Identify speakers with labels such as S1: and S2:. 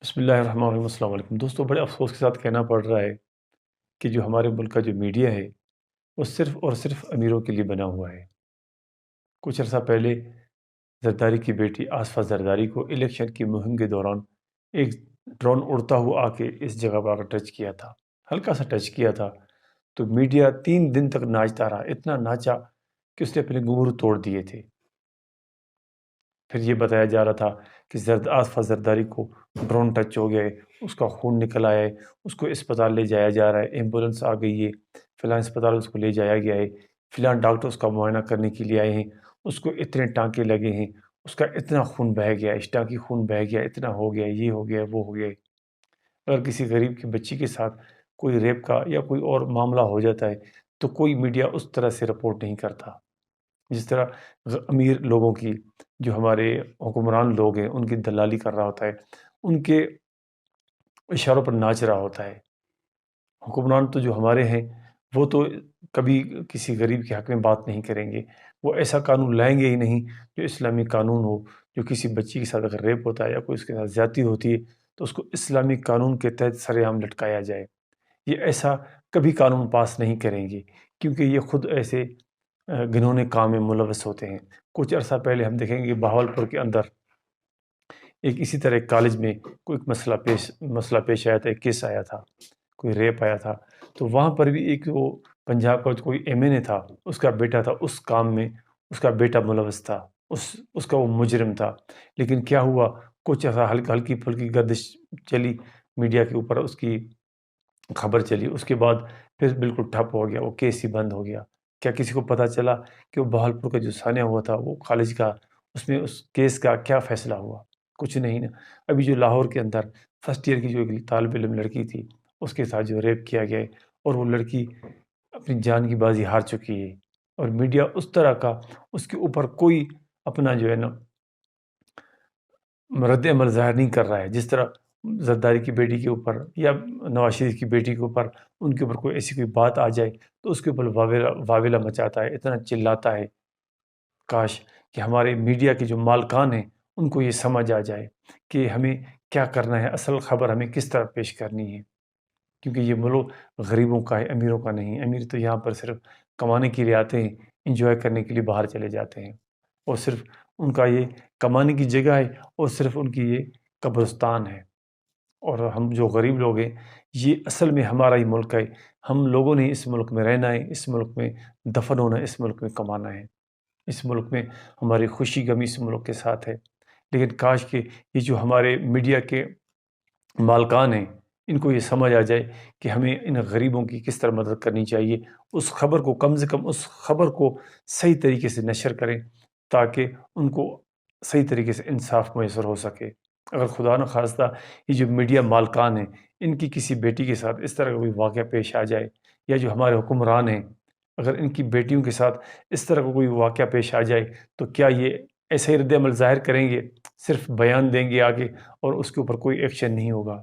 S1: بسم اللہ الرحمن الرحیم۔ السلام علیکم دوستوں، بڑے افسوس کے ساتھ کہنا پڑ رہا ہے کہ جو ہمارے ملک کا جو میڈیا ہے وہ صرف اور صرف امیروں کے لیے بنا ہوا ہے۔ کچھ عرصہ پہلے زرداری کی بیٹی آصفہ زرداری کو الیکشن کی مہم کے دوران ایک ڈرون اڑتا ہوا آ کے اس جگہ پر ٹچ کیا تھا، ہلکا سا ٹچ کیا تھا، تو میڈیا 3 دن تک ناچتا رہا، اتنا ناچا کہ اس نے اپنے گھنگرو توڑ دیے تھے۔ پھر یہ بتایا جا رہا تھا کہ آصفہ زرداری کو ڈرون ٹچ ہو گیا ہے، اس کا خون نکل آیا ہے، اس کو اسپتال لے جایا جا رہا ہے، ایمبولینس آ گئی ہے، فلاں اسپتال اس کو لے جایا گیا ہے، فلاں ڈاکٹر اس کا معائنہ کرنے کے لیے آئے ہیں، اس کو اتنے ٹانکے لگے ہیں، اس کا اتنا خون بہہ گیا ہے، اس ٹانکی خون بہہ گیا، اتنا ہو گیا، یہ ہو گیا، وہ ہو گیا ہے۔ اگر کسی غریب کی بچی کے ساتھ کوئی ریپ کا یا کوئی اور معاملہ ہو جاتا ہے تو کوئی میڈیا اس طرح سے رپورٹ نہیں کرتا، جس طرح امیر لوگوں کی، جو ہمارے حکمران لوگ ہیں، ان کی دلالی کر رہا ہوتا ہے، ان کے اشاروں پر ناچ رہا ہوتا ہے۔ حکمران تو جو ہمارے ہیں وہ تو کبھی کسی غریب کے حق میں بات نہیں کریں گے، وہ ایسا قانون لائیں گے ہی نہیں جو اسلامی قانون ہو، جو کسی بچی کے ساتھ اگر ریپ ہوتا ہے یا کوئی اس کے ساتھ زیادتی ہوتی ہے تو اس کو اسلامی قانون کے تحت سر عام لٹکایا جائے۔ یہ ایسا کبھی قانون پاس نہیں کریں گے، کیونکہ یہ خود ایسے گھنونے کام میں ملوث ہوتے ہیں۔ کچھ عرصہ پہلے ہم دیکھیں گے بہاولپور کے اندر ایک اسی طرح ایک کالج میں کوئی مسئلہ پیش آیا تھا، ایک کیس آیا تھا، کوئی ریپ آیا تھا، تو وہاں پر بھی ایک وہ پنجاب کا کوئی ایم این اے تھا، اس کا بیٹا تھا، اس کام میں اس کا بیٹا ملوث تھا، اس کا وہ مجرم تھا۔ لیکن کیا ہوا، کچھ ایسا ہلکی پھلکی گردش چلی میڈیا کے اوپر، اس کی خبر چلی، اس کے بعد پھر بالکل ٹھپ ہو گیا، وہ کیس ہی بند ہو گیا۔ کیا کسی کو پتہ چلا کہ وہ بہاولپور کا جو سانحہ ہوا تھا وہ کالج کا، اس میں اس کیس کا کیا فیصلہ ہوا؟ کچھ نہیں نا۔ ابھی جو لاہور کے اندر فرسٹ ایئر کی جو ایک طالب علم لڑکی تھی، اس کے ساتھ جو ریپ کیا گیا ہے اور وہ لڑکی اپنی جان کی بازی ہار چکی ہے، اور میڈیا اس طرح کا اس کے اوپر کوئی اپنا جو ہے نا رد عمل ظاہر نہیں کر رہا ہے۔ جس طرح زرداری کی بیٹی کے اوپر یا نواز شریف کی بیٹی کے اوپر ان کے اوپر کوئی ایسی کوئی بات آ جائے تو اس کے اوپر واویلا مچاتا ہے، اتنا چلاتا ہے۔ کاش کہ ہمارے میڈیا کے جو مالکان ہیں ان کو یہ سمجھ آ جائے کہ ہمیں کیا کرنا ہے، اصل خبر ہمیں کس طرح پیش کرنی ہے، کیونکہ یہ ملک غریبوں کا ہے، امیروں کا نہیں۔ امیر تو یہاں پر صرف کمانے کے لیے آتے ہیں، انجوائے کرنے کے لیے باہر چلے جاتے ہیں، اور صرف ان کا یہ کمانے کی جگہ ہے اور صرف ان کی یہ قبرستان ہے۔ اور ہم جو غریب لوگ ہیں، یہ اصل میں ہمارا ہی ملک ہے، ہم لوگوں نے اس ملک میں رہنا ہے، اس ملک میں دفن ہونا ہے، اس ملک میں کمانا ہے، اس ملک میں ہماری خوشی غمی اس ملک کے ساتھ ہے۔ لیکن کاش کہ یہ جو ہمارے میڈیا کے مالکان ہیں ان کو یہ سمجھ آ جائے کہ ہمیں ان غریبوں کی کس طرح مدد کرنی چاہیے، اس خبر کو کم سے کم اس خبر کو صحیح طریقے سے نشر کریں تاکہ ان کو صحیح طریقے سے انصاف میسر ہو سکے۔ اگر خدا نخواستہ یہ جو میڈیا مالکان ہیں ان کی کسی بیٹی کے ساتھ اس طرح کا کوئی واقعہ پیش آ جائے، یا جو ہمارے حکمران ہیں اگر ان کی بیٹیوں کے ساتھ اس طرح کا کوئی واقعہ پیش آ جائے تو کیا یہ ایسے ہی رد عمل ظاہر کریں گے؟ صرف بیان دیں گے آگے اور اس کے اوپر کوئی ایکشن نہیں ہوگا؟